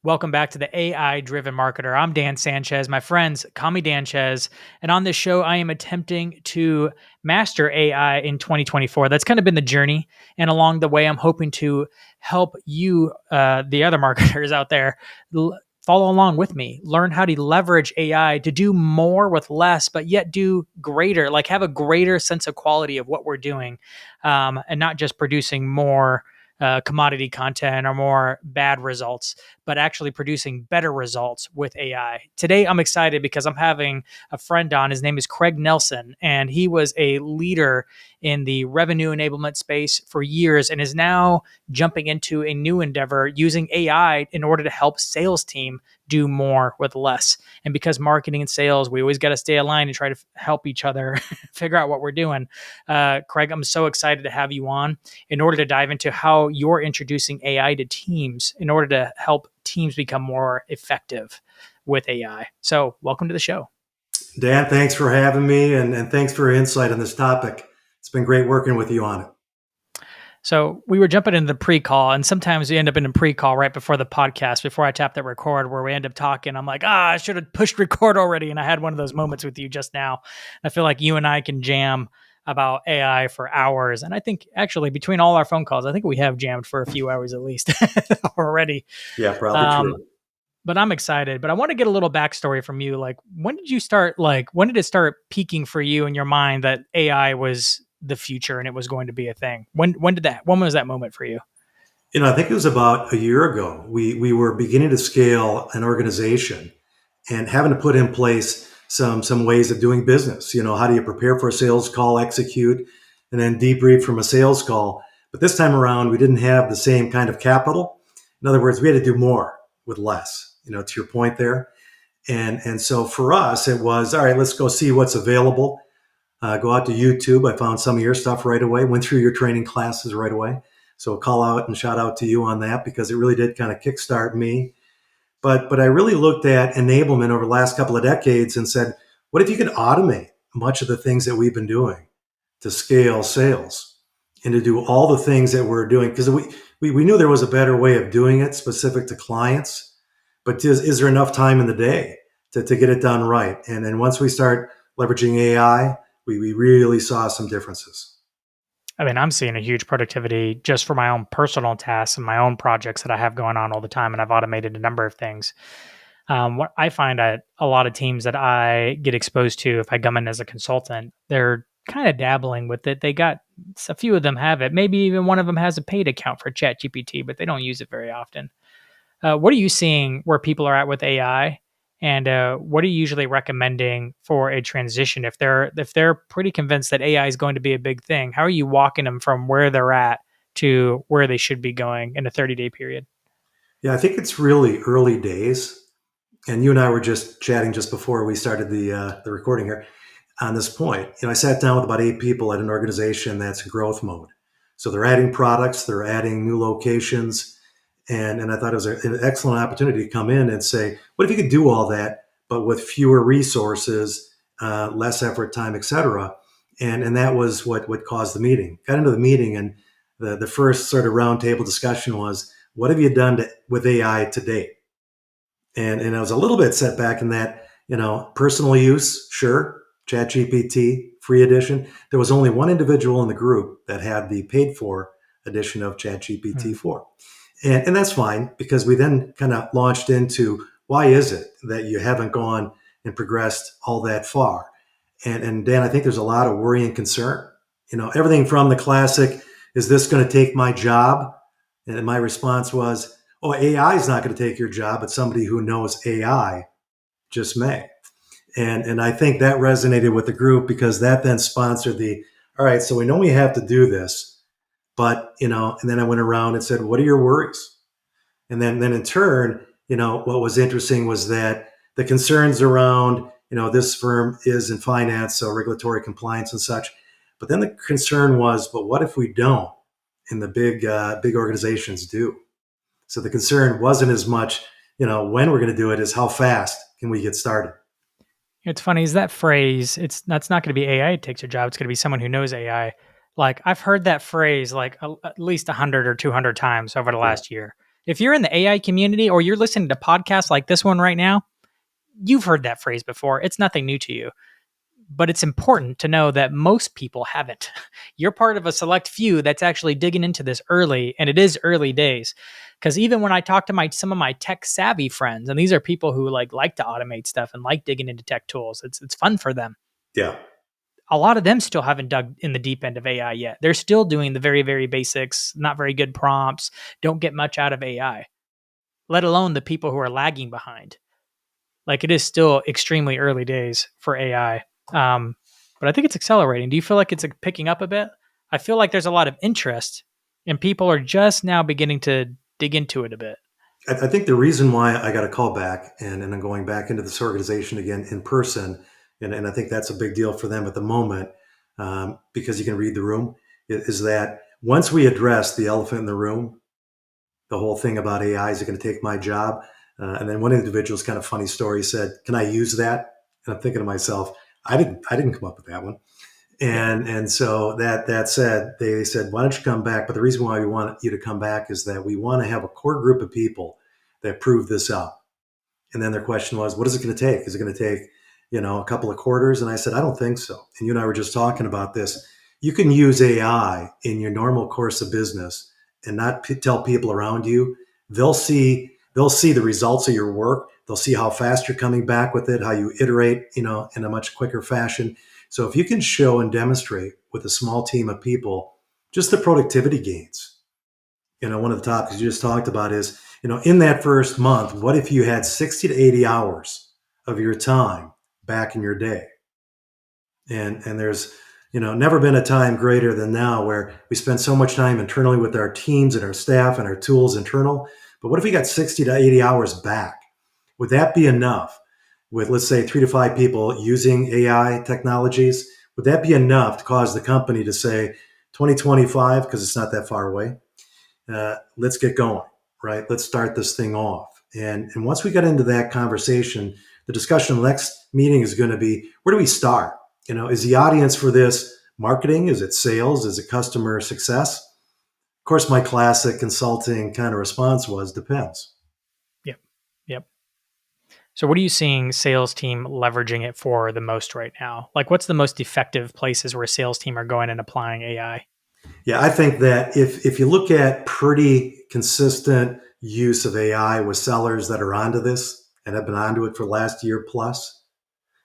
Welcome back to the AI Driven Marketer. I'm Dan Sanchez. My friends call me Danchez. And on this show, I am attempting to master AI in 2024. That's kind of been the journey. And along the way, I'm hoping to help you, the other marketers out there, follow along with me, learn how to leverage AI to do more with less, but yet do greater, like have a greater sense of quality of what we're doing, and not just producing more commodity content or more bad results, but actually producing better results with AI. Today, I'm excited because I'm having a friend on. His name is Craig Nelson, and he was a leader in the revenue enablement space for years and is now jumping into a new endeavor using AI in order to help sales team do more with less. And because marketing and sales, we always got to stay aligned and try to help each other figure out what we're doing. Craig, I'm so excited to have you on in order to dive into how you're introducing AI to teams in order to help teams become more effective with AI. So welcome to the show. Dan, thanks for having me and thanks for your insight on this topic. It's been great working with you on it. So we were jumping into the pre-call, and sometimes we end up in a pre-call right before the podcast, before I tap that record, where we end up talking. I'm like, I should have pushed record already. And I had one of those moments with you just now. I feel like you and I can jam about AI for hours. And I think actually between all our phone calls, I think we have jammed for a few hours at least already. Yeah, probably true. But I'm excited. But I want to get a little backstory from you. Like, when did you start? Like, when did it start peaking for you in your mind that AI was the future and it was going to be a thing? When was that moment for you? I think it was about a year ago. We were beginning to scale an organization and having to put in place some ways of doing business. How do you prepare for a sales call, execute, and then debrief from a sales call? But this time around, we didn't have the same kind of capital. In other words, we had to do more with less. To your point there. And so for us, it was, all right, let's go see what's available. Go out to YouTube. I found some of your stuff right away, went through your training classes right away. So call out and shout out to you on that because it really did kind of kickstart me. But I really looked at enablement over the last couple of decades and said, what if you could automate much of the things that we've been doing to scale sales and to do all the things that we're doing? Because we knew there was a better way of doing it specific to clients. But is there enough time in the day to get it done right? And then once we start leveraging AI, we really saw some differences. I mean, I'm seeing a huge productivity just for my own personal tasks and my own projects that I have going on all the time. And I've automated a number of things. What I find at a lot of teams that I get exposed to, if I come in as a consultant, they're kind of dabbling with it. A few of them have it. Maybe even one of them has a paid account for ChatGPT, but they don't use it very often. What are you seeing where people are at with AI, and what are you usually recommending for a transition if they're pretty convinced that AI is going to be a big thing? How are you walking them from where they're at to where they should be going in a 30-day period? Yeah, I think it's really early days. And you and I were just chatting just before we started the recording here on this point. I sat down with about 8 people at an organization that's in growth mode. So they're adding products, they're adding new locations. And I thought it was an excellent opportunity to come in and say, what if you could do all that, but with fewer resources, less effort, time, et cetera? And that was what caused the meeting. Got into the meeting, and the first sort of roundtable discussion was, what have you done with AI to date? And I was a little bit set back in that, personal use, sure, ChatGPT, free edition. There was only one individual in the group that had the paid for edition of ChatGPT 4. And that's fine because we then kind of launched into why is it that you haven't gone and progressed all that far? And Dan, I think there's a lot of worry and concern. Everything from the classic, is this going to take my job? And my response was, oh, AI is not going to take your job, but somebody who knows AI just may. And I think that resonated with the group because that then sponsored all right, so we know we have to do this. But, and then I went around and said, what are your worries? And then in turn, what was interesting was that the concerns around, this firm is in finance, so regulatory compliance and such. But then the concern was, but what if we don't? And the big organizations do. So the concern wasn't as much, when we're going to do it as how fast can we get started? It's funny, is that phrase, that's not going to be AI takes your job. It's going to be someone who knows AI. Like, I've heard that phrase like at least 100 or 200 times over the last year. If you're in the AI community or you're listening to podcasts like this one right now, you've heard that phrase before. It's nothing new to you. But it's important to know that most people haven't. You're part of a select few that's actually digging into this early, and it is early days. Because even when I talk to some of my tech savvy friends, and these are people who like to automate stuff and like digging into tech tools, it's fun for them. Yeah. A lot of them still haven't dug in the deep end of AI yet. They're still doing the very, very basics, not very good prompts, don't get much out of AI, let alone the people who are lagging behind. Like, it is still extremely early days for AI. But I think it's accelerating. Do you feel like it's picking up a bit? I feel like there's a lot of interest and people are just now beginning to dig into it a bit. I think the reason why I got a call back and I'm going back into this organization again in person, and I think that's a big deal for them at the moment, because you can read the room, is that once we address the elephant in the room, the whole thing about AI is going to take my job. And then one individual's kind of funny story said, "Can I use that?" And I'm thinking to myself, I didn't come up with that one. Yeah. And so that said, they said, "Why don't you come back?" But the reason why we want you to come back is that we want to have a core group of people that prove this out. And then their question was, "What is it going to take? Is it going to take, a couple of quarters?" And I said, "I don't think so." And you and I were just talking about this. You can use AI in your normal course of business and not tell people around you. They'll see the results of your work. They'll see how fast you're coming back with it, how you iterate, in a much quicker fashion. So if you can show and demonstrate with a small team of people just the productivity gains, one of the topics you just talked about is, in that first month, what if you had 60 to 80 hours of your time back in your day? And there's, never been a time greater than now where we spend so much time internally with our teams and our staff and our tools internal. But what if we got 60 to 80 hours back? Would that be enough with, let's say, 3 to 5 people using AI technologies? Would that be enough to cause the company to say 2025, because it's not that far away, let's get going, right? Let's start this thing off. And once we get into that conversation, the discussion next meeting is going to be, where do we start? Is the audience for this marketing? Is it sales? Is it customer success? Of course, my classic consulting kind of response was, depends. Yep. Yep. So what are you seeing sales team leveraging it for the most right now? Like, what's the most effective places where sales team are going and applying AI? Yeah, I think that if you look at pretty consistent use of AI with sellers that are onto this and have been onto it for the last year plus,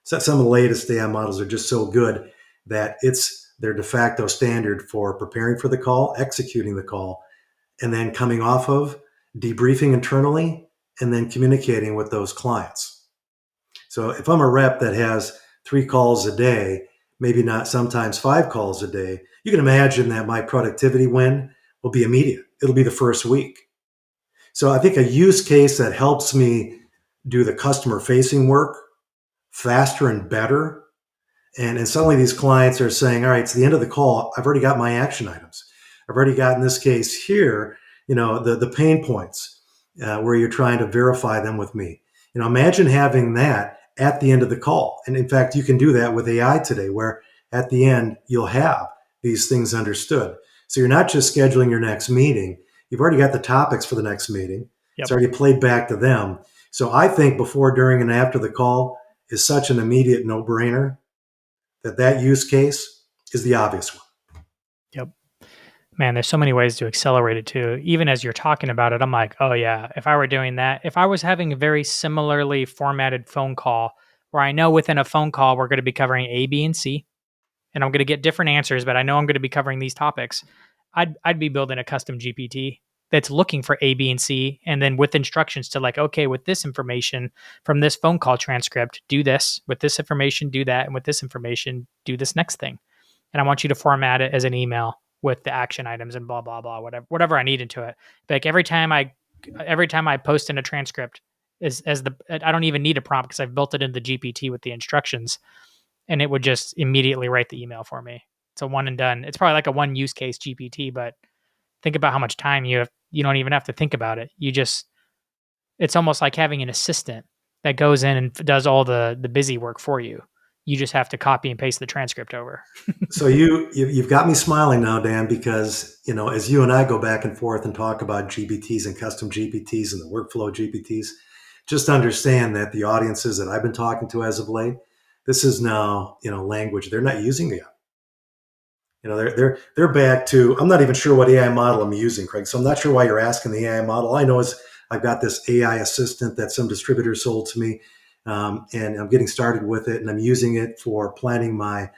so some of the latest AI models are just so good that it's their de facto standard for preparing for the call, executing the call, and then coming off of debriefing internally and then communicating with those clients. So if I'm a rep that has 3 calls a day, maybe not sometimes 5 calls a day, you can imagine that my productivity win will be immediate. It'll be the first week. So I think a use case that helps me do the customer facing work faster and better. And suddenly these clients are saying, all right, it's the end of the call. I've already got my action items. I've already got, in this case here, the pain points where you're trying to verify them with me. Imagine having that at the end of the call. And in fact, you can do that with AI today, where at the end, you'll have these things understood. So you're not just scheduling your next meeting. You've already got the topics for the next meeting. It's Yep. already played back to them. So I think before, during, and after the call is such an immediate no-brainer that use case is the obvious one. Yep. Man, there's so many ways to accelerate it too. Even as you're talking about it, I'm like, oh yeah, if I were doing that, if I was having a very similarly formatted phone call where I know within a phone call we're going to be covering A, B, and C, and I'm going to get different answers, but I know I'm going to be covering these topics, I'd be building a custom GPT that's looking for A, B, and C, and then with instructions to like, okay, with this information from this phone call transcript, do this. With this information, do that, and with this information, do this next thing. And I want you to format it as an email with the action items and blah blah blah, whatever I need into it. Like every time I post in a transcript, I don't even need a prompt because I've built it in the GPT with the instructions, and it would just immediately write the email for me. It's a one and done. It's probably like a one use case GPT, but think about how much time you have. You don't even have to think about it. It's almost like having an assistant that goes in and does all the busy work for you. You just have to copy and paste the transcript over. So you've got me smiling now, Dan, because as you and I go back and forth and talk about GPTs and custom GPTs and the workflow GPTs, just understand that the audiences that I've been talking to as of late, this is now language they're not using yet. They're back to, I'm not even sure what AI model I'm using, Craig. So I'm not sure why you're asking the AI model. All I know is I've got this AI assistant that some distributor sold to me, and I'm getting started with it, and I'm using it for planning my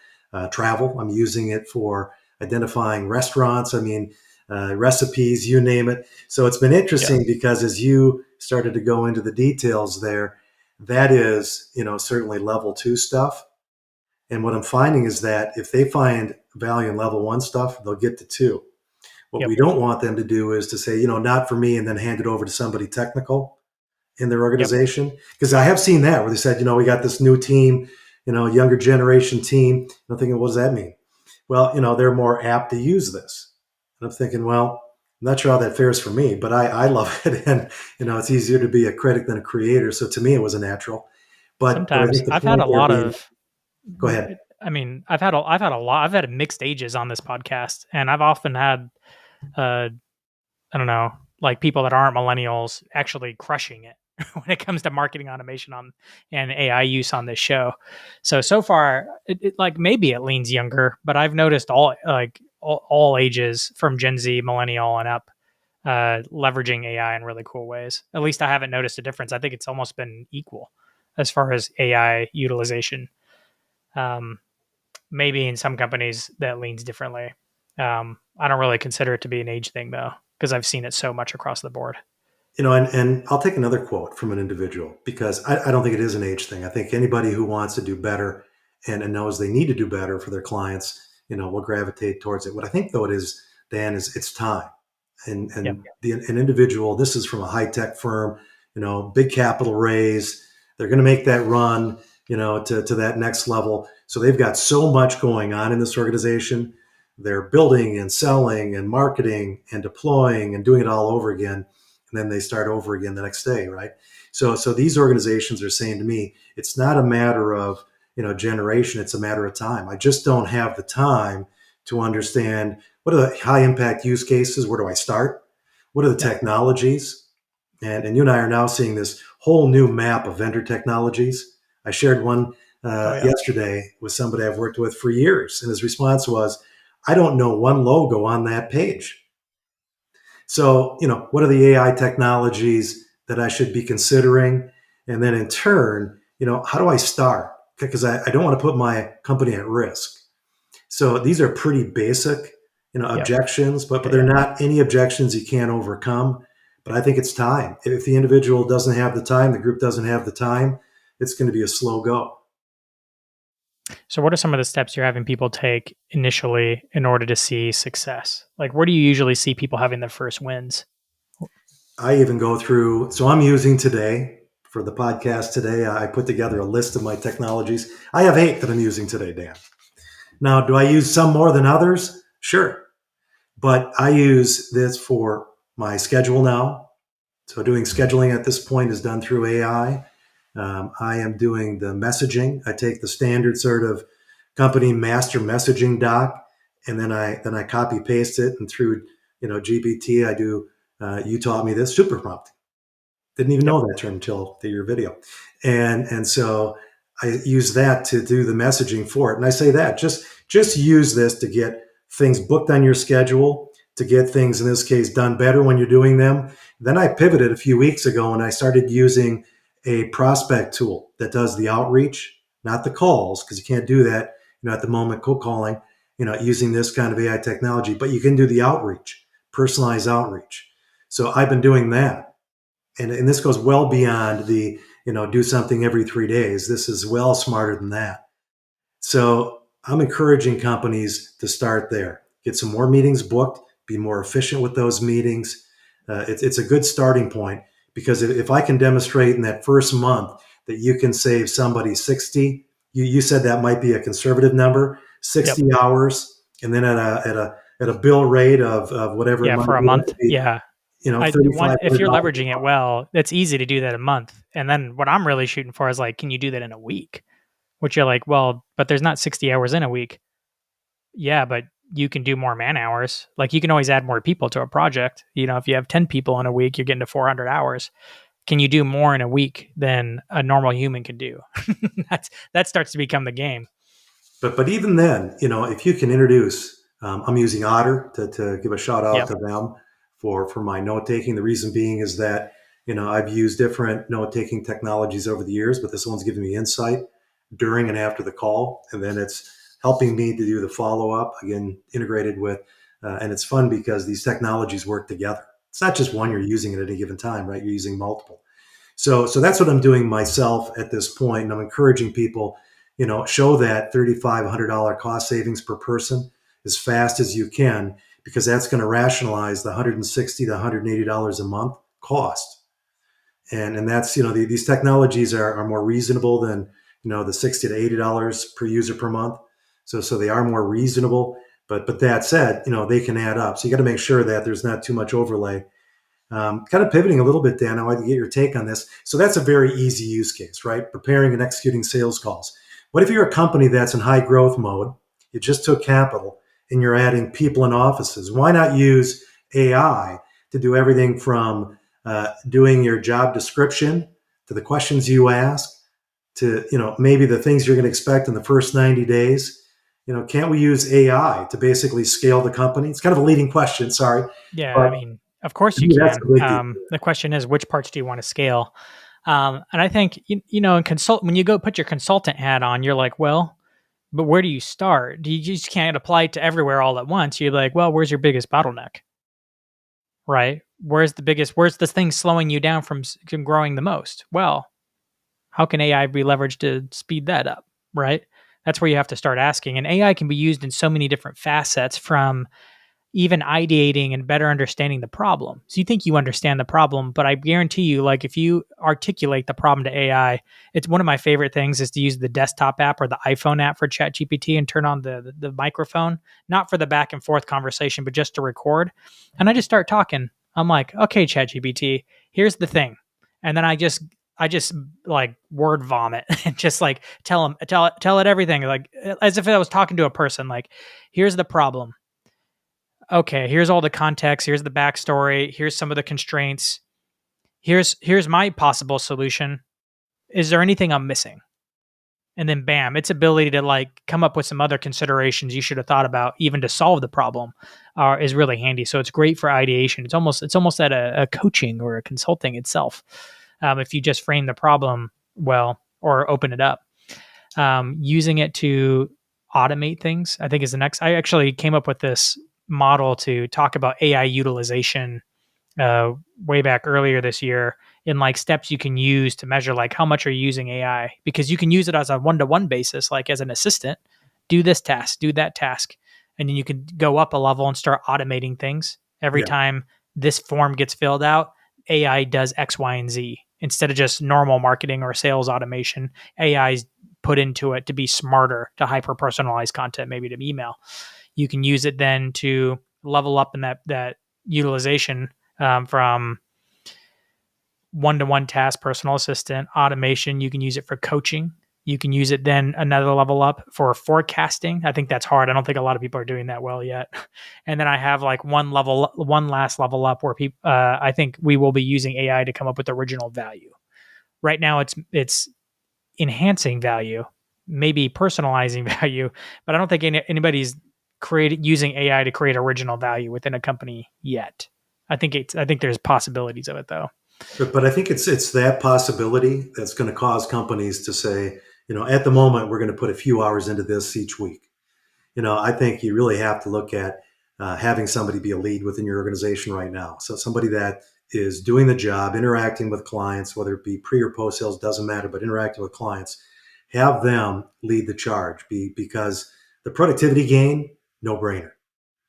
travel. I'm using it for identifying restaurants. I mean, recipes, you name it. So it's been interesting because as you started to go into the details there, that is, certainly level 2 stuff. And what I'm finding is that if they find value in level 1 stuff, they'll get to 2. What we don't want them to do is to say, not for me, and then hand it over to somebody technical in their organization. Because I have seen that where they said, we got this new team, younger generation team. I'm thinking, what does that mean? Well, they're more apt to use this. And I'm thinking, well, I'm not sure how that fares for me, but I love it. And, it's easier to be a critic than a creator. So to me, it was a natural. But I Sometimes think the I've had point a there lot being, of, go ahead. I mean, I've had a lot, I've had mixed ages on this podcast, and I've often had, I don't know, like people that aren't millennials actually crushing it when it comes to marketing automation and AI use on this show. So far, like maybe it leans younger, but I've noticed all ages from Gen Z, millennial, and up leveraging AI in really cool ways. At least I haven't noticed a difference. I think it's almost been equal as far as AI utilization. Um, Maybe in some companies that leans differently. I don't really consider it to be an age thing though, because I've seen it so much across the board. And I'll take another quote from an individual because I don't think it is an age thing. I think anybody who wants to do better and knows they need to do better for their clients, will gravitate towards it. What I think though it is, Dan, is it's time. Yep. And an individual, this is from a high tech firm, big capital raise. They're going to make that run, to that next level. So they've got so much going on in this organization. They're building and selling and marketing and deploying and doing it all over again. And then they start over again the next day, right? So these organizations are saying to me, it's not a matter of generation, it's a matter of time. I just don't have the time to understand what are the high impact use cases, where do I start, what are the technologies, and you and I are now seeing this whole new map of vendor technologies. I shared one yesterday with somebody I've worked with for years, and his response was, I don't know one logo on that page. So, what are the AI technologies that I should be considering? And then in turn, how do I start? Because I don't want to put my company at risk. So these are pretty basic, objections, but they're not any objections you can't overcome. But I think it's time. If the individual doesn't have the time, the group doesn't have the time, it's going to be a slow go. So what are some of the steps you're having people take initially in order to see success? Like where do you usually see people having their first wins? I even go through, so I'm using today for the podcast today, I put together a list of my technologies. I have 8 that I'm using today, Dan. Now, do I use some more than others? Sure. But I use this for my schedule now. So doing scheduling at this point is done through AI. I am doing the messaging. I take the standard sort of company master messaging doc, and then I copy paste it, and through GPT I do. You taught me this, super prompting. Didn't even know that term until your video, and so I use that to do the messaging for it. And I say that just use this to get things booked on your schedule, to get things in this case done better when you're doing them. Then I pivoted a few weeks ago and I started using a prospect tool that does the outreach, not the calls, because you can't do that, at the moment, cold calling, using this kind of AI technology, but you can do the outreach, personalized outreach. So I've been doing that. And this goes well beyond the, do something every 3 days. This is well smarter than that. So I'm encouraging companies to start there, get some more meetings booked, be more efficient with those meetings. It's a good starting point because if I can demonstrate in that first month that you can save somebody 60, you said that might be a conservative number, 60 hours, and then at a bill rate of whatever it might for a be, month. Yeah. If you're $3,500. leveraging it well, it's easy to do that a month. And then what I'm really shooting for is like, can you do that in a week? which you're like, well, but there's not 60 hours in a week. Yeah, but you can do more man hours. Like you can always add more people to a project. If you have 10 people in a week, you're getting to 400 hours. Can you do more in a week than a normal human can do? That starts to become the game. But even then, if you can introduce, I'm using Otter to give a shout out Yep. to them for my note taking. The reason being is that I've used different note taking technologies over the years, but this one's giving me insight during and after the call, and then it's helping me to do the follow up again, integrated with, and it's fun because these technologies work together. It's not just one you're using at any given time, right? You're using multiple. So that's what I'm doing myself at this point, and I'm encouraging people, show that $3,500 cost savings per person as fast as you can, because that's going to rationalize the $160 to $180 a month cost. And that's these technologies are more reasonable than the $60 to $80 per user per month. So they are more reasonable. But that said, they can add up. So you got to make sure that there's not too much overlay. Kind of pivoting a little bit, Dan, I want to get your take on this. So that's a very easy use case, right? Preparing and executing sales calls. What if you're a company that's in high growth mode? You just took capital and you're adding people in offices. Why not use AI to do everything from doing your job description to the questions you ask to maybe the things you're going to expect in the first 90 days? Can't we use AI to basically scale the company? It's kind of a leading question, sorry, Yeah, but I mean, of course to you me that's can. a big deal. The question is, which parts do you want to scale? And I think in consult when you go put your consultant hat on, you're like, well, but where do you start? You just can't apply it to everywhere all at once. You're like, well, where's your biggest bottleneck? Right? Where's the thing slowing you down from growing the most? Well, how can AI be leveraged to speed that up? Right? That's where you have to start asking. And AI can be used in so many different facets, from even ideating and better understanding the problem. So you think you understand the problem, but I guarantee you, like if you articulate the problem to AI, it's one of my favorite things is to use the desktop app or the iPhone app for ChatGPT and turn on the microphone, not for the back and forth conversation, but just to record. And I just start talking. I'm like, okay, ChatGPT, here's the thing. And then I just like word vomit and just like tell it everything, like as if I was talking to a person. Like, here's the problem. Okay, here's all the context, here's the backstory, here's some of the constraints, here's my possible solution. Is there anything I'm missing? And then bam, its ability to like come up with some other considerations you should have thought about even to solve the problem is really handy. So it's great for ideation. It's almost at a coaching or a consulting itself, if you just frame the problem well or open it up. Using it to automate things, I think, is the next. I actually came up with this model to talk about AI utilization way back earlier this year, in like steps you can use to measure like how much are you using AI, because you can use it as a one-to-one basis, like as an assistant, do this task, do that task, and then you can go up a level and start automating things. Every Yeah. time this form gets filled out, AI does X, Y, and Z. Instead of just normal marketing or sales automation, AI is put into it to be smarter, to hyper personalize content, maybe to email. You can use it then to level up in that utilization, from one-to-one task, personal assistant, automation. You can use it for coaching. You can use it then another level up for forecasting. I think that's hard. I don't think a lot of people are doing that well yet. And then I have like one last level up where people, I think we will be using AI to come up with original value. Right now, it's enhancing value, maybe personalizing value, but I don't think anybody's using AI to create original value within a company yet. I think there's possibilities of it though. But I think it's that possibility that's going to cause companies to say, at the moment, we're going to put a few hours into this each week. I think you really have to look at having somebody be a lead within your organization right now. So somebody that is doing the job, interacting with clients, whether it be pre or post sales, doesn't matter, but interacting with clients, have them lead the charge because the productivity gain, no brainer.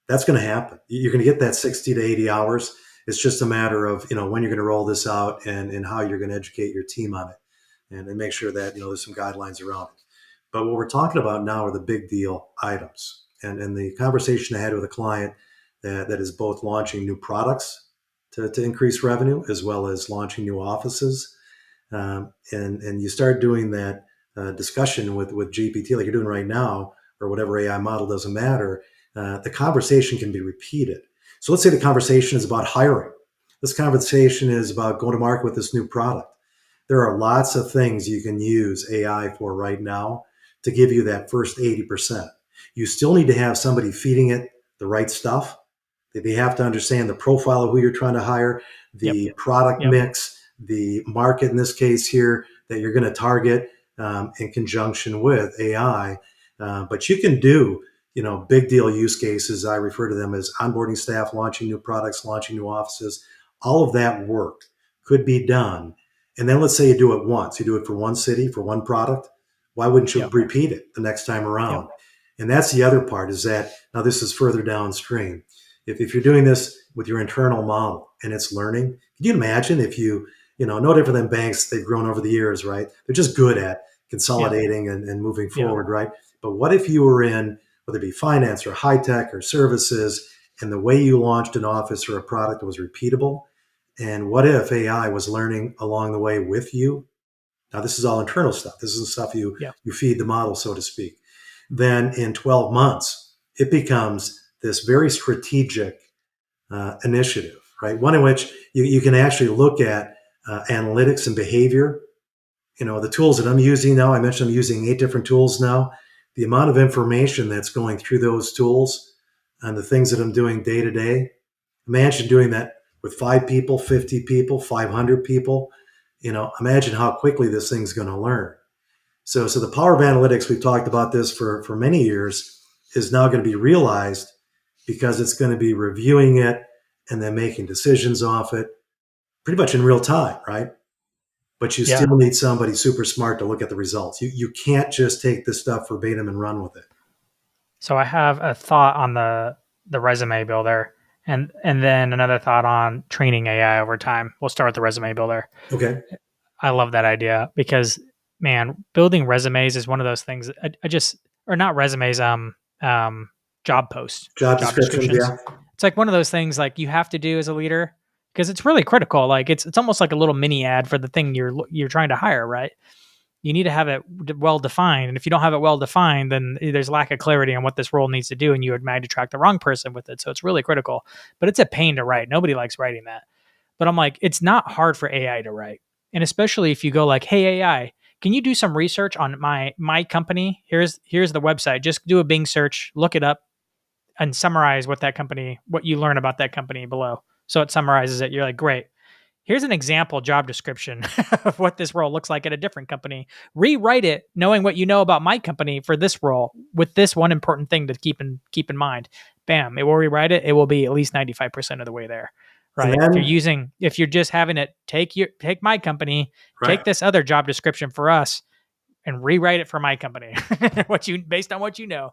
That's going to happen. You're going to get that 60 to 80 hours. It's just a matter of, when you're going to roll this out and how you're going to educate your team on it and make sure that, there's some guidelines around it. But what we're talking about now are the big deal items. And the conversation I had with a client that is both launching new products to increase revenue as well as launching new offices. And you start doing that discussion with GPT, like you're doing right now, or whatever AI model, doesn't matter. The conversation can be repeated. So let's say the conversation is about hiring. This conversation is about going to market with this new product. There are lots of things you can use AI for right now to give you that first 80%. You still need to have somebody feeding it the right stuff. They have to understand the profile of who you're trying to hire, Yep. the product Yep. mix, the market in this case here that you're going to target in conjunction with AI. But you can do, big deal use cases. I refer to them as onboarding staff, launching new products, launching new offices. All of that work could be done. And then let's say you do it once. You do it for one city, for one product. Why wouldn't you Yep. repeat it the next time Yep. around? And that's the other part, is that now this is further downstream. If you're doing this with your internal model and it's learning, can you imagine if no different than banks, they've grown over the years, right? They're just good at Yep. consolidating and moving Yep. forward, right? But what if you were in, whether it be finance or high tech or services, and the way you launched an office or a product was repeatable? And what if AI was learning along the way with you? Now, this is all internal stuff. This is stuff Yep. you feed the model, so to speak. Then in 12 months, it becomes this very strategic initiative, right? One in which you can actually look at analytics and behavior. The tools that I'm using now, I mentioned I'm using 8 different tools now. The amount of information that's going through those tools and the things that I'm doing day to day, imagine doing that with 5 people, 50 people, 500 people. Imagine how quickly this thing's going to learn. So the power of analytics, we've talked about this for many years, is now going to be realized because it's going to be reviewing it and then making decisions off it pretty much in real time, right? But you Yeah. still need somebody super smart to look at the results. You can't just take this stuff verbatim and run with it. So I have a thought on the resume builder, and then another thought on training AI over time. We'll start with the resume builder. Okay. I love that idea because, man, building resumes is one of those things. I just, or not resumes, job posts, Job job descriptions, descriptions. yeah. It's like one of those things like you have to do as a leader because it's really critical. Like it's almost like a little mini ad for the thing you're trying to hire, right? You need to have it well defined, and if you don't have it well defined, then there's lack of clarity on what this role needs to do, and you might attract the wrong person with it. So it's really critical, but it's a pain to write. Nobody likes writing that. But I'm like, it's not hard for AI to write. And especially if you go like, hey AI, can you do some research on my company? Here's the website. Just do a Bing search, look it up, and summarize what you learn about that company below. So it summarizes it. You're like, great. Here's an example job description of what this role looks like at a different company. Rewrite it knowing what you know about my company for this role with this one important thing to keep in mind. Bam, it will rewrite it. It will be at least 95% of the way there. And Right? then, If you're just having it take my company, take right. this other job description for us and rewrite it for my company. What you based on what you know.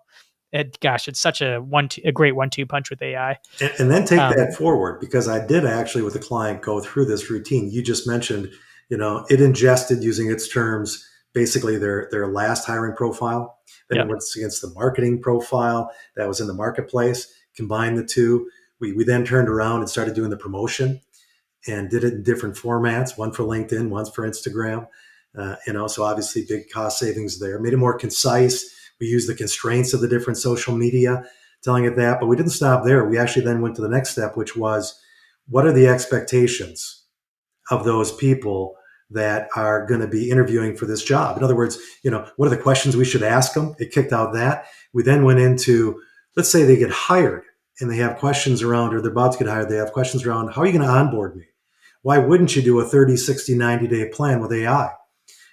Gosh, it's such a great 1-2 punch with AI. And then take Um, that forward, because I did actually with a client go through this routine. You just mentioned, it ingested, using its terms, basically their last hiring profile. Then it yep, went against the marketing profile that was in the marketplace, combined the two. We then turned around and started doing the promotion and did it in different formats, one for LinkedIn, one for Instagram. So obviously big cost savings there. Made it more concise. We used the constraints of the different social media, telling it that, but we didn't stop there. We actually then went to the next step, which was, what are the expectations of those people that are going to be interviewing for this job? In other words, what are the questions we should ask them? It kicked out that. We then went into, let's say they get hired and they have questions around, or they're about to get hired, they have questions around, how are you going to onboard me? Why wouldn't you do a 30, 60, 90-day plan with AI?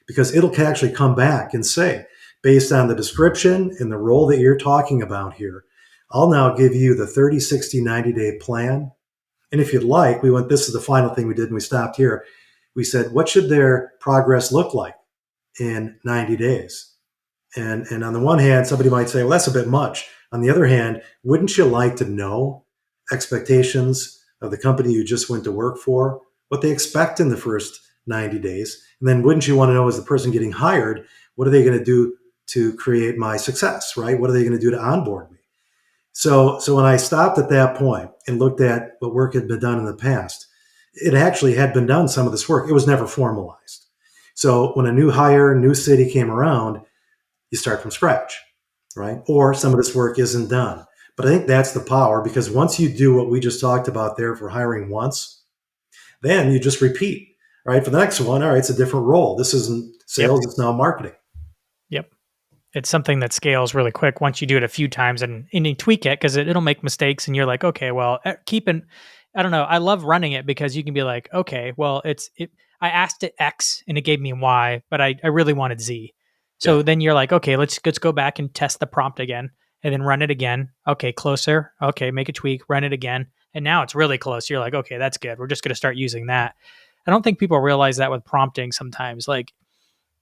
Because it'll actually come back and say, based on the description and the role that you're talking about here, I'll now give you the 30, 60, 90-day plan. And if you'd like, this is the final thing we did, and we stopped here. We said, what should their progress look like in 90 days? And on the one hand, somebody might say, well, that's a bit much. On the other hand, wouldn't you like to know expectations of the company you just went to work for, what they expect in the first 90 days? And then wouldn't you want to know, as the person getting hired, what are they going to do to create my success, right? What are they going to do to onboard me? So when I stopped at that point and looked at what work had been done in the past, it actually had been done, some of this work. It was never formalized. So when a new hire, new city came around, you start from scratch, right? Or some of this work isn't done. But I think that's the power, because once you do what we just talked about there for hiring once, then you just repeat, right? For the next one, all right, it's a different role. This isn't Yep. sales, it's now marketing. Yep. It's something that scales really quick once you do it a few times and you tweak it because it'll make mistakes and you're like, okay, well, keeping, I don't know. I love running it because you can be like, okay, well, I asked it X and it gave me Y, but I really wanted Z. So Yeah. then you're like, okay, let's go back and test the prompt again and then run it again. Okay, closer. Okay, make a tweak, run it again. And now it's really close. You're like, okay, that's good. We're just going to start using that. I don't think people realize that with prompting sometimes. Like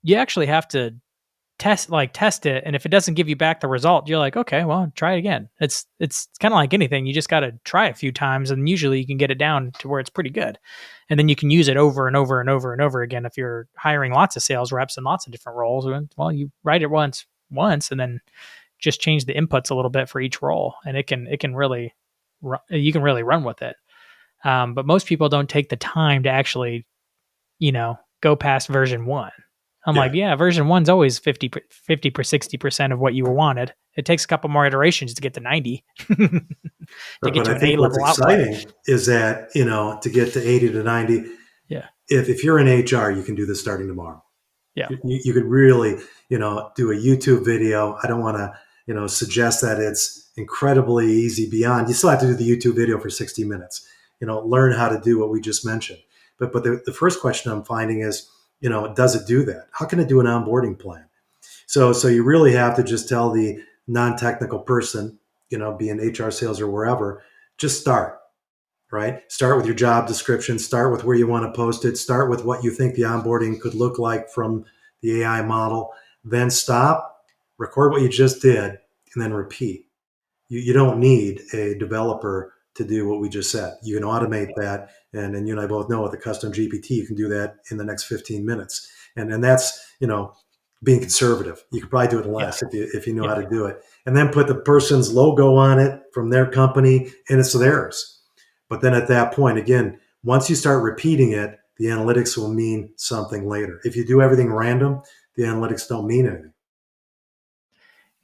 you actually have to test it, and if it doesn't give you back the result, you're like, okay, well, try it again. It's kind of like anything. You just got to try a few times, and usually you can get it down to where it's pretty good, and then you can use it over and over and over and over again. If you're hiring lots of sales reps and lots of different roles, well, you write it once and then just change the inputs a little bit for each role, and it can really you can really run with it. But most people don't take the time to actually go past version one. I'm Yeah. like, yeah, version one's always 50 per 60% of what you wanted. It takes a couple more iterations to get to 90 to get But to I an A think what's level output. exciting is that, to get to 80 to 90, Yeah. if you're in HR, you can do this starting tomorrow. Yeah. You could really, do a YouTube video. I don't want to, suggest that it's incredibly easy beyond. You still have to do the YouTube video for 60 minutes. Learn how to do what we just mentioned. But the first question I'm finding is, does it do that? How can it do an onboarding plan? So you really have to just tell the non-technical person, be in HR sales or wherever, just start, right? Start with your job description, start with where you want to post it, start with what you think the onboarding could look like from the AI model, then stop, record what you just did, and then repeat. You don't need a developer to do what we just said. You can automate that. And you and I both know with the custom GPT, you can do that in the next 15 minutes. And that's, being conservative. You could probably do it Yeah. less if you know how Yeah. to do it. And then put the person's logo on it from their company, and it's theirs. But then at that point, again, once you start repeating it, the analytics will mean something later. If you do everything random, the analytics don't mean anything.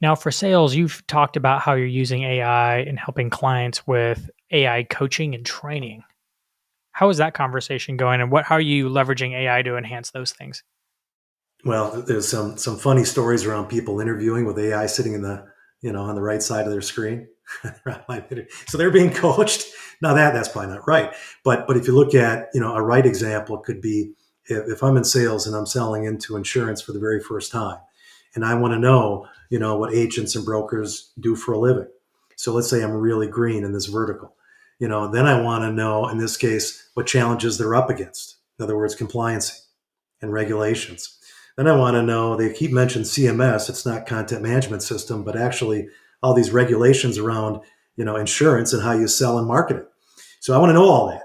Now, for sales, you've talked about how you're using AI and helping clients with AI coaching and training. How is that conversation going, and how are you leveraging AI to enhance those things? Well, there's some funny stories around people interviewing with AI sitting in the on the right side of their screen. So they're being coached. Now that's probably not right, but if you look at a right example could be if I'm in sales and I'm selling into insurance for the very first time, and I want to know what agents and brokers do for a living. So let's say I'm really green in this vertical, then I want to know in this case what challenges they're up against. In other words, compliance and regulations. Then I want to know, they keep mentioning CMS, it's not content management system, but actually all these regulations around, insurance and how you sell and market it. So I want to know all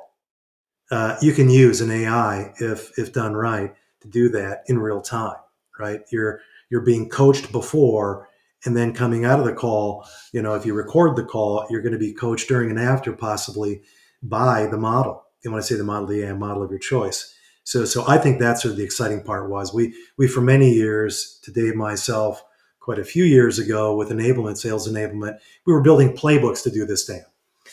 that. You can use an AI if done right to do that in real time, right? You're being coached before, and then coming out of the call, if you record the call, you're going to be coached during and after possibly by the model. And when I say the model, the AI model of your choice. So I think that's what the exciting part was. We for many years, to Dave myself, quite a few years ago with enablement, sales enablement, we were building playbooks to do this thing.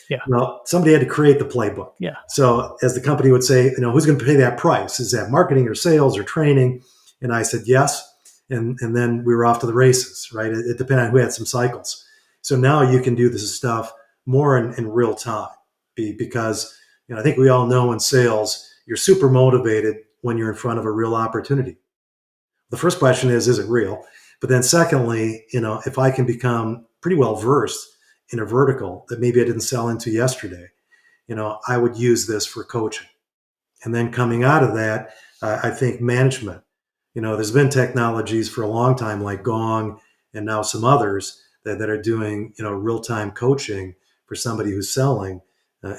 Yeah. Well, somebody had to create the playbook. Yeah. So as the company would say, who's going to pay that price? Is that marketing or sales or training? And I said, yes. And then we were off to the races, right? It depended on who had some cycles. So now you can do this stuff more in real time because, I think we all know in sales, you're super motivated when you're in front of a real opportunity. The first question is it real? But then secondly, if I can become pretty well versed in a vertical that maybe I didn't sell into yesterday, I would use this for coaching. And then coming out of that, I think management. There's been technologies for a long time like Gong and now some others that are doing, real time coaching for somebody who's selling.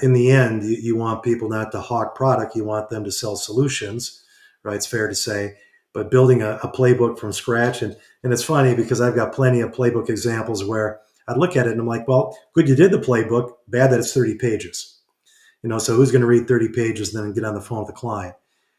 In the end, you want people not to hawk product, you want them to sell solutions, right? It's fair to say. But building a playbook from scratch, and it's funny because I've got plenty of playbook examples where I'd look at it and I'm like, well, good, you did the playbook, bad that it's 30 pages. So who's going to read 30 pages and then get on the phone with the client?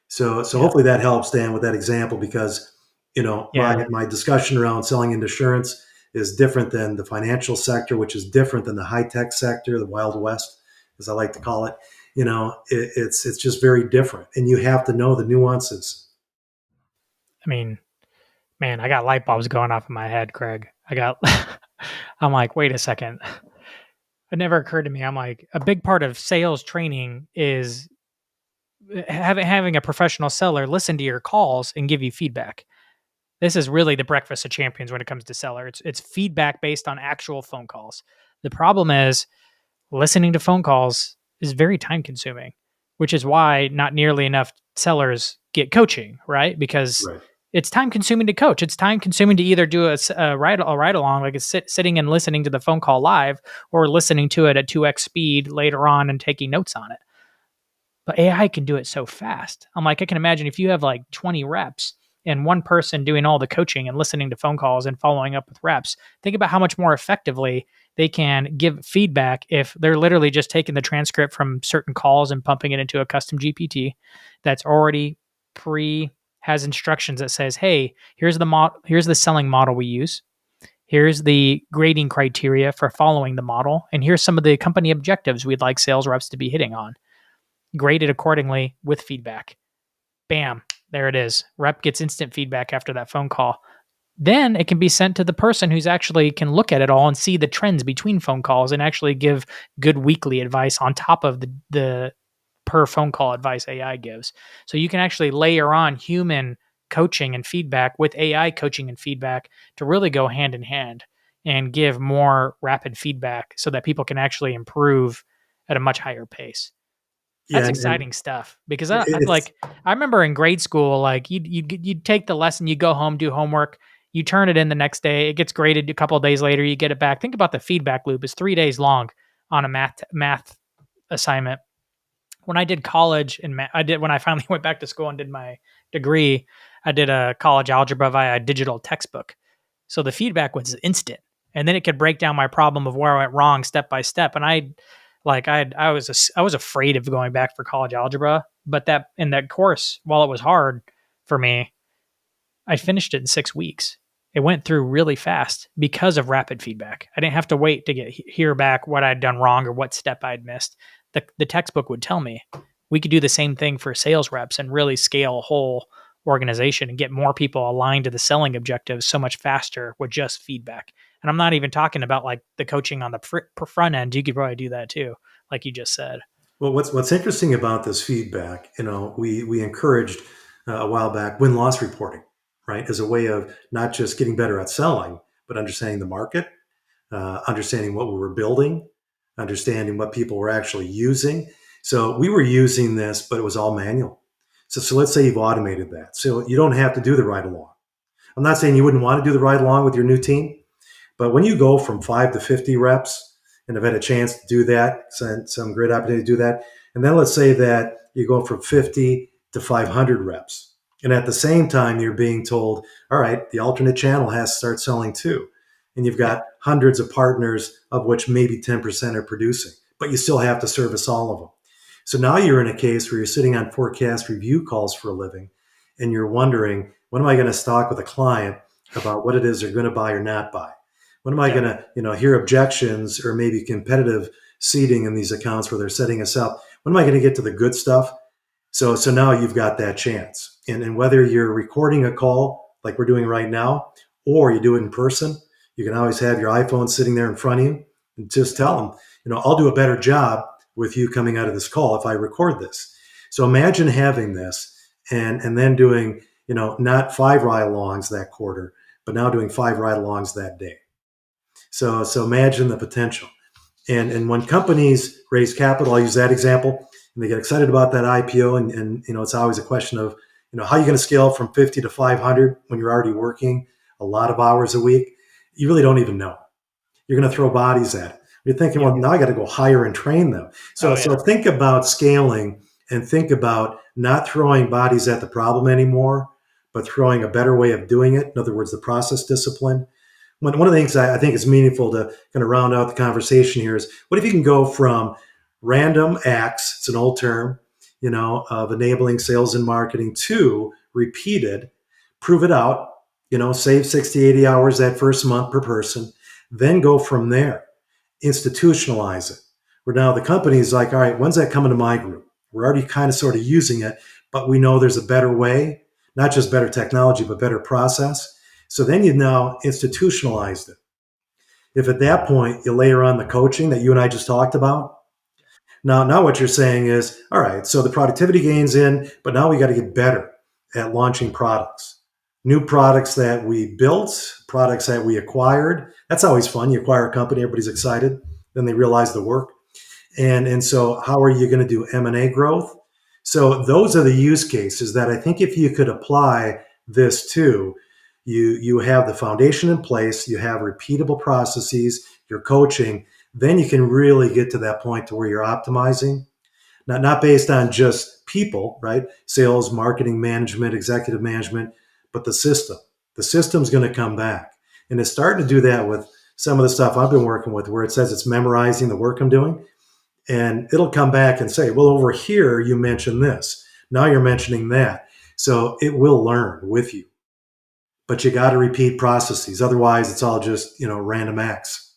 So Yeah. hopefully that helps, Dan, with that example, because Yeah. my discussion around selling into insurance is different than the financial sector, which is different than the high tech sector, the Wild West, as I like to call it. It's just very different, and you have to know the nuances. I mean, man, I got light bulbs going off in my head, Craig. I got, I'm like, wait a second. It never occurred to me. I'm like, a big part of sales training is having a professional seller listen to your calls and give you feedback. This is really the breakfast of champions when it comes to seller. It's feedback based on actual phone calls. The problem is listening to phone calls is very time consuming, which is why not nearly enough sellers get coaching, right? Because Right. it's time consuming to coach. It's time consuming to either do a ride along, like sitting and listening to the phone call live, or listening to it at 2x speed later on and taking notes on it. But AI can do it so fast. I'm like, I can imagine if you have like 20 reps and one person doing all the coaching and listening to phone calls and following up with reps, think about how much more effectively they can give feedback if they're literally just taking the transcript from certain calls and pumping it into a custom GPT that's already pre has instructions that says, "Hey, here's the selling model we use. Here's the grading criteria for following the model, and here's some of the company objectives we'd like sales reps to be hitting on." Graded accordingly with feedback. Bam, there it is. Rep gets instant feedback after that phone call. Then it can be sent to the person who's actually can look at it all and see the trends between phone calls and actually give good weekly advice on top of the per phone call advice AI gives. So you can actually layer on human coaching and feedback with AI coaching and feedback to really go hand in hand and give more rapid feedback so that people can actually improve at a much higher pace. Yeah, That's and exciting stuff because it's I remember in grade school, like you'd take the lesson, you go home, do homework, you turn it in the next day, it gets graded a couple of days later, you get it back. Think about the feedback loop is 3 days long on a math assignment. When I did college and I did when I finally went back to school and did my degree, I did a college algebra via a digital textbook. So the feedback was instant, and then it could break down my problem of where I went wrong step by step. And I was afraid of going back for college algebra, but that in that course, while it was hard for me, I finished it in 6 weeks. It went through really fast because of rapid feedback. I didn't have to wait to hear back what I'd done wrong or what step I'd missed. The textbook would tell me. We could do the same thing for sales reps and really scale a whole organization and get more people aligned to the selling objectives so much faster with just feedback. And I'm not even talking about like the coaching on the front end. You could probably do that too, like you just said. well, what's interesting about this feedback, we encouraged a while back win loss reporting, right, as a way of not just getting better at selling, but understanding the market, understanding what we were building, understanding what people were actually using. So we were using this, but it was all manual. So let's say you've automated that. So you don't have to do the ride along. I'm not saying you wouldn't want to do the ride along with your new team, but when you go from 5 to 50 reps, and I've had a chance to do that, some great opportunity to do that, and then let's say that you go from 50 to 500 reps, and at the same time you're being told, all right, the alternate channel has to start selling too, and you've Yep. got hundreds of partners of which maybe 10% are producing, but you still have to service all of them. So now you're in a case where you're sitting on forecast review calls for a living, and you're wondering, when am I going to talk with a client about what it is they're going to buy or not buy? When am I Yep. going to, hear objections or maybe competitive seating in these accounts where they're setting us up? When am I going to get to the good stuff? So now you've got that chance. And whether you're recording a call like we're doing right now, or you do it in person, you can always have your iPhone sitting there in front of you and just tell them, I'll do a better job with you coming out of this call if I record this. So imagine having this and then doing, not 5 ride-alongs that quarter, but now doing 5 ride-alongs that day. So imagine the potential. And when companies raise capital, I'll use that example, and they get excited about that IPO, and it's always a question of how are you going to scale from 50 to 500 when you're already working a lot of hours a week. You really don't even know. You're going to throw bodies at it. You're thinking, Yep. well, now I got to go hire and train them. So Oh so yeah. think about scaling and think about not throwing bodies at the problem anymore, but throwing a better way of doing it. In other words, the process discipline. One of the things I think is meaningful to kind of round out the conversation here is, what if you can go from random acts, it's an old term, of enabling sales and marketing to repeated, prove it out, save 60, 80 hours that first month per person, then go from there, institutionalize it. Where now the company is like, all right, when's that coming to my group? We're already kind of sort of using it, but we know there's a better way, not just better technology, but better process. So then you've now institutionalized it. If at that point you layer on the coaching that you and I just talked about, now what you're saying is, all right, so the productivity gains in, but now we got to get better at launching products. New products that we built, products that we acquired. That's always fun. You acquire a company, everybody's excited. Then they realize the work. And so how are you going to do M&A growth? So those are the use cases that I think if you could apply this to, you have the foundation in place, you have repeatable processes, you're coaching, then you can really get to that point to where you're optimizing, not based on just people, right? Sales, marketing, management, executive management, but the system. The system's going to come back. And it's starting to do that with some of the stuff I've been working with where it says it's memorizing the work I'm doing. And it'll come back and say, well, over here, you mentioned this. Now you're mentioning that. So it will learn with you. But you got to repeat processes. Otherwise, it's all just, random acts.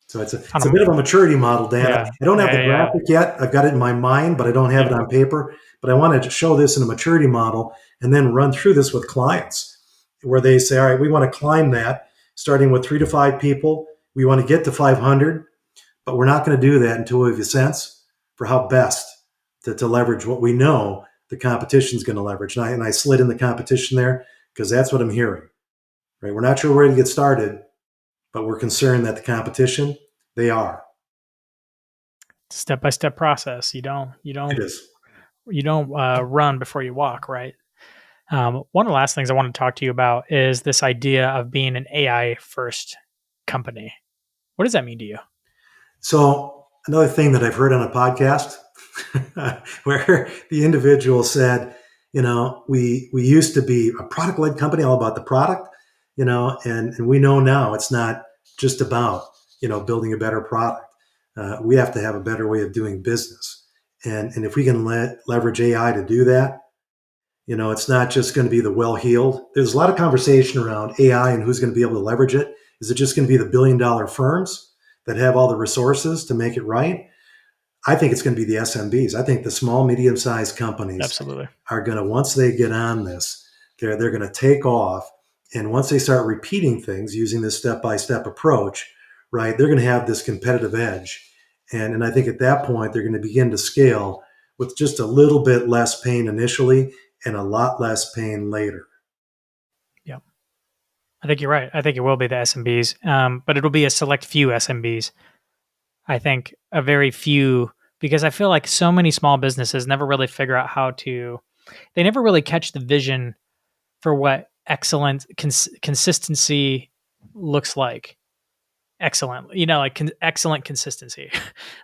So it's a bit of a maturity model, Dan. Yeah, I don't have the yeah. graphic yet. I've got it in my mind, but I don't have it on paper. But I want to show this in a maturity model and then run through this with clients where they say, all right, we want to climb that starting with 3 to 5 people. We want to get to 500, but we're not going to do that until we have a sense for how best to leverage what we know the competition is going to leverage. And I slid in the competition there because that's what I'm hearing, right? We're not sure where to get started, but we're concerned that the competition, they are. Step-by-step process. You don't It is. run before you walk, right? One of the last things I want to talk to you about is this idea of being an AI first company. What does that mean to you? So another thing that I've heard on a podcast where the individual said, we used to be a product led company all about the product, and we know now it's not just about, building a better product. We have to have a better way of doing business. And if we can leverage AI to do that, it's not just going to be the well-heeled. There's a lot of conversation around AI and who's going to be able to leverage it. Is it just going to be the billion-dollar firms that have all the resources to make it right? I think it's going to be the SMBs. I think the small, medium-sized companies Absolutely. are going to, once they get on this, they're going to take off. And once they start repeating things using this step-by-step approach, right, they're going to have this competitive edge. And I think at that point, they're going to begin to scale with just a little bit less pain initially and a lot less pain later. Yeah. I think you're right. I think it will be the SMBs, but it'll be a select few SMBs. I think a very few, because I feel like so many small businesses never really figure out they never really catch the vision for what excellent consistency looks like. Excellent, excellent consistency.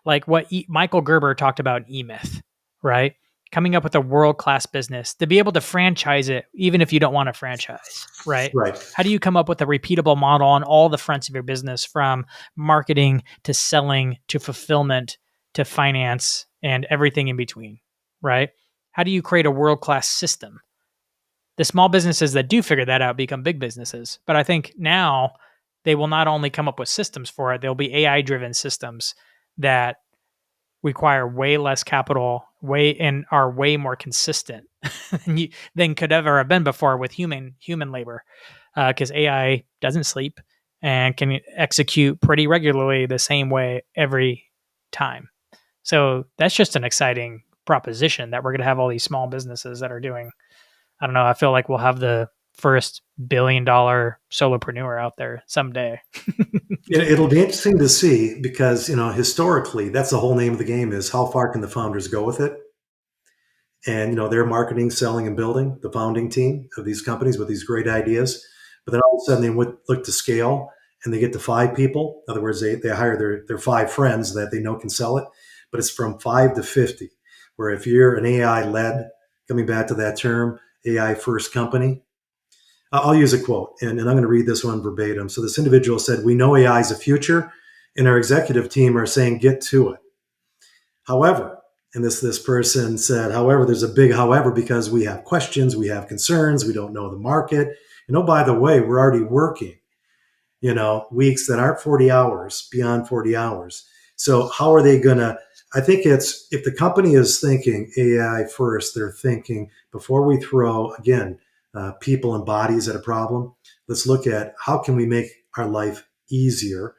Like what Michael Gerber talked about in E-Myth, right? Coming up with a world-class business to be able to franchise it, even if you don't want to franchise, right? Right. How do you come up with a repeatable model on all the fronts of your business, from marketing to selling to fulfillment to finance and everything in between, right? How do you create a world-class system? The small businesses that do figure that out become big businesses. But I think now they will not only come up with systems for it, they'll be AI driven systems that require way less capital, and are way more consistent than could ever have been before with human labor, because AI doesn't sleep and can execute pretty regularly the same way every time. So that's just an exciting proposition that we're going to have all these small businesses that are doing. I don't know. I feel like we'll have the first $1 billion solopreneur out there someday. It'll be interesting to see because, historically, that's the whole name of the game is how far can the founders go with it? And, they're marketing, selling, and building the founding team of these companies with these great ideas. But then all of a sudden they would look to scale and they get to 5 people. In other words, they hire their 5 friends that they know can sell it. But it's from 5 to 50, where if you're an AI led, coming back to that term, AI first company, I'll use a quote, and I'm going to read this one verbatim. So this individual said, "We know AI is the future, and our executive team are saying get to it. However, And this person said, however, there's a big however, because we have questions, we have concerns, we don't know the market. And oh, by the way, we're already working, weeks that aren't 40 hours, beyond 40 hours. So how are they going to? I think it's if the company is thinking AI first, they're thinking before we throw, again, people and bodies at a problem, let's look at how can we make our life easier.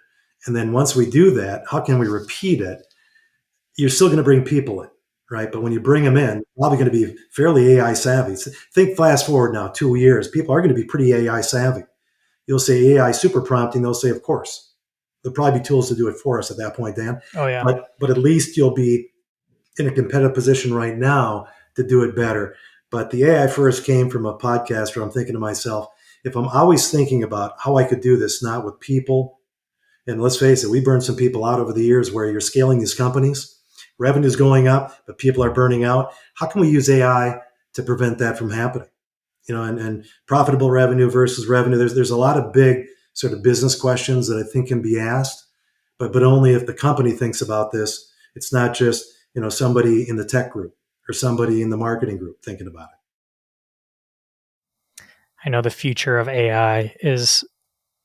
And then once we do that, how can we repeat it? You're still going to bring people in, right? But when you bring them in, probably going to be fairly AI savvy. Think fast forward now 2 years, people are going to be pretty AI savvy. You'll say AI super prompting, they'll say, of course. There'll probably be tools to do it for us at that point, Dan. Oh yeah. But at least you'll be in a competitive position right now to do it better. But the AI first came from a podcast where I'm thinking to myself, if I'm always thinking about how I could do this, not with people, and let's face it, we burned some people out over the years where you're scaling these companies, revenue's going up, but people are burning out. How can we use AI to prevent that from happening? And profitable revenue versus revenue. There's a lot of big sort of business questions that I think can be asked, but only if the company thinks about this. It's not just somebody in the tech group or somebody in the marketing group thinking about it. I know the future of AI is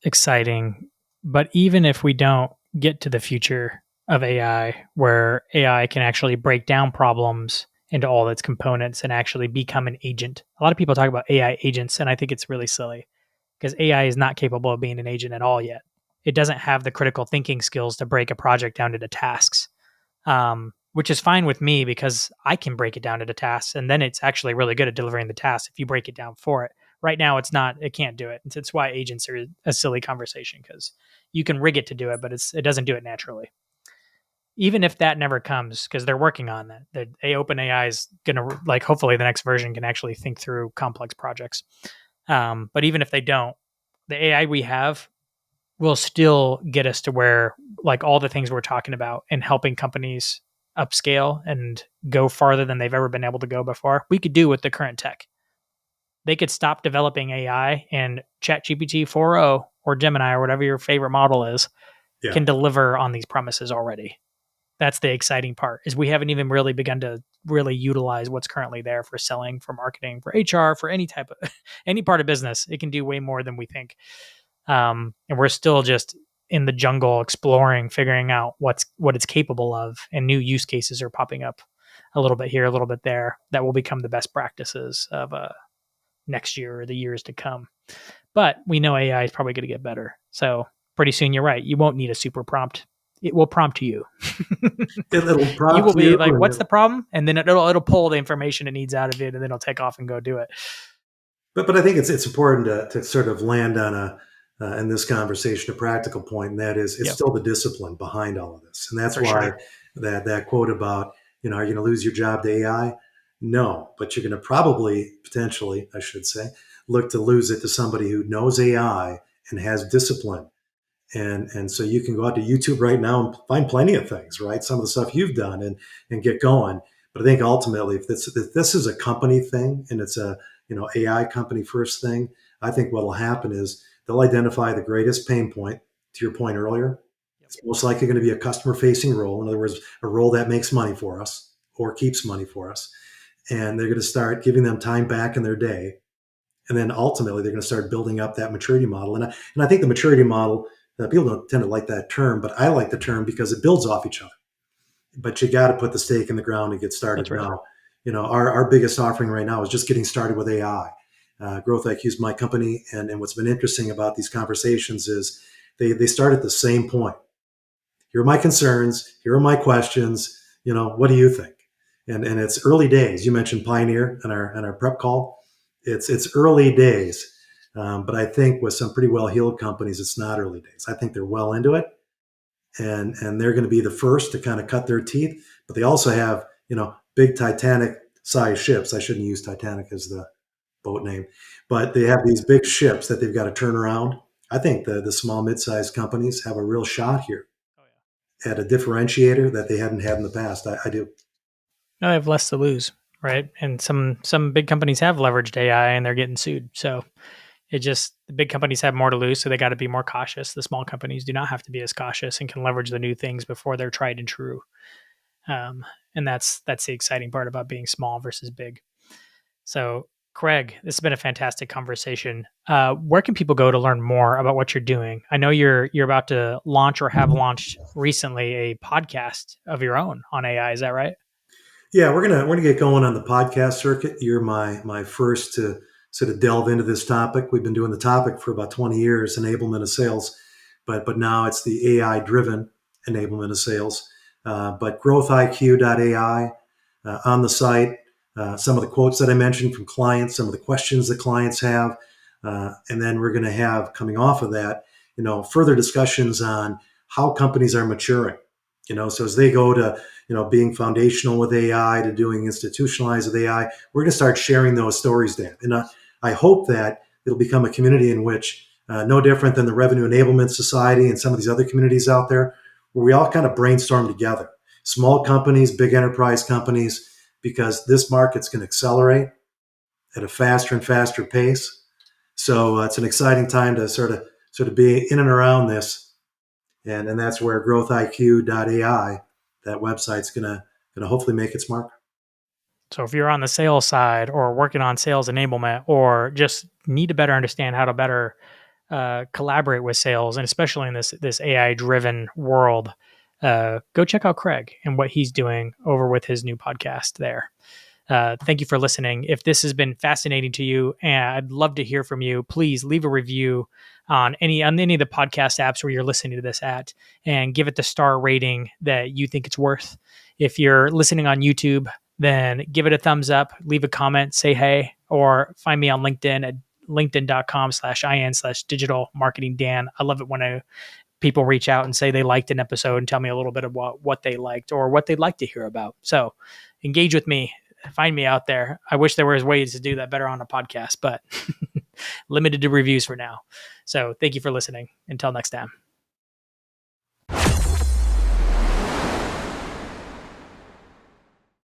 exciting, but even if we don't get to the future of AI where AI can actually break down problems into all its components and actually become an agent. A lot of people talk about AI agents, and I think it's really silly because AI is not capable of being an agent at all yet. It doesn't have the critical thinking skills to break a project down into tasks, which is fine with me because I can break it down into tasks, and then it's actually really good at delivering the tasks if you break it down for it. Right now, it's not. It can't do it. It's why agents are a silly conversation because you can rig it to do it, but it doesn't do it naturally. Even if that never comes, because they're working on that, OpenAI is gonna like hopefully the next version can actually think through complex projects. But even if they don't, the AI we have will still get us to where like all the things we're talking about and helping companies upscale and go farther than they've ever been able to go before. We could do with the current tech. They could stop developing AI and ChatGPT 4.0 or Gemini or whatever your favorite model is Yeah. can deliver on these promises already. That's the exciting part is we haven't even really begun to really utilize what's currently there for selling, for marketing, for HR, for any type of any part of business. It can do way more than we think. And we're still just in the jungle exploring, figuring out what it's capable of, and new use cases are popping up a little bit here, a little bit there that will become the best practices of next year or the years to come. But we know AI is probably going to get better. So pretty soon, you're right. You won't need a super prompt. It will prompt you. It'll You will prompt be you, like, and "What's the problem?" And then it'll pull the information it needs out of it, and then it'll take off and go do it. but I think it's important to sort of land on a in this conversation a practical point, and that is it's Yep, still the discipline behind all of this, and that's for why sure. that quote about are you going to lose your job to AI? No, but you're going to probably potentially, I should say, look to lose it to somebody who knows AI and has discipline. And so you can go out to YouTube right now and find plenty of things, right? Some of the stuff you've done and get going. But I think ultimately, if this is a company thing and it's a AI company first thing, I think what will happen is they'll identify the greatest pain point. To your point earlier, Yep. it's most likely going to be a customer facing role. In other words, a role that makes money for us or keeps money for us, and they're going to start giving them time back in their day, and then ultimately they're going to start building up that maturity model. And I think the maturity model, people don't tend to like that term, but I like the term because it builds off each other. But you got to put the stake in the ground and get That's started right. now. Our biggest offering right now is just getting started with AI. Growth IQ is my company, and what's been interesting about these conversations is they start at the same point. Here are my concerns. Here are my questions. What do you think? And it's early days. You mentioned Pioneer in our prep call. It's early days, but I think with some pretty well heeled companies, it's not early days. I think they're well into it, and they're going to be the first to kind of cut their teeth. But they also have big Titanic sized ships. I shouldn't use Titanic as the boat name, but they have these big ships that they've got to turn around. I think the small mid sized companies have a real shot here Oh yeah. at a differentiator that they hadn't had in the past. I do. No, they have less to lose, right? And some big companies have leveraged AI and they're getting sued. So it just the big companies have more to lose, so they got to be more cautious. The small companies do not have to be as cautious and can leverage the new things before they're tried and true. And that's the exciting part about being small versus big. So, Craig, this has been a fantastic conversation. Where can people go to learn more about what you're doing? I know you're about to launch or have launched recently a podcast of your own on AI. Is that right? Yeah, we're gonna get going on the podcast circuit. You're my first to sort of delve into this topic. We've been doing the topic for about 20 years, enablement of sales, but now it's the AI driven enablement of sales. But growthiq.ai on the site, some of the quotes that I mentioned from clients, some of the questions that clients have, and then we're going to have coming off of that, further discussions on how companies are maturing. So as they go to being foundational with AI to doing institutionalized with AI, we're going to start sharing those stories, Dan. And I hope that it'll become a community in which, no different than the Revenue Enablement Society and some of these other communities out there, where we all kind of brainstorm together. Small companies, big enterprise companies, because this market's going to accelerate at a faster and faster pace. So it's an exciting time to sort of be in and around this, and that's where growthiq.ai, that website's gonna hopefully make its mark. So if you're on the sales side or working on sales enablement or just need to better understand how to better collaborate with sales, and especially in this AI driven world, go check out Craig and what he's doing over with his new podcast there. Thank you for listening. If this has been fascinating to you, and I'd love to hear from you, please leave a review on any of the podcast apps where you're listening to this at, and give it the star rating that you think it's worth. If you're listening on YouTube, then give it a thumbs up, leave a comment, say hey, or find me on LinkedIn at linkedin.com/in/digital marketing Dan. I love it when people reach out and say they liked an episode and tell me a little bit about what they liked or what they'd like to hear about. So engage with me. Find me out there. I wish there was ways to do that better on a podcast, but limited to reviews for now. So thank you for listening. Until next time.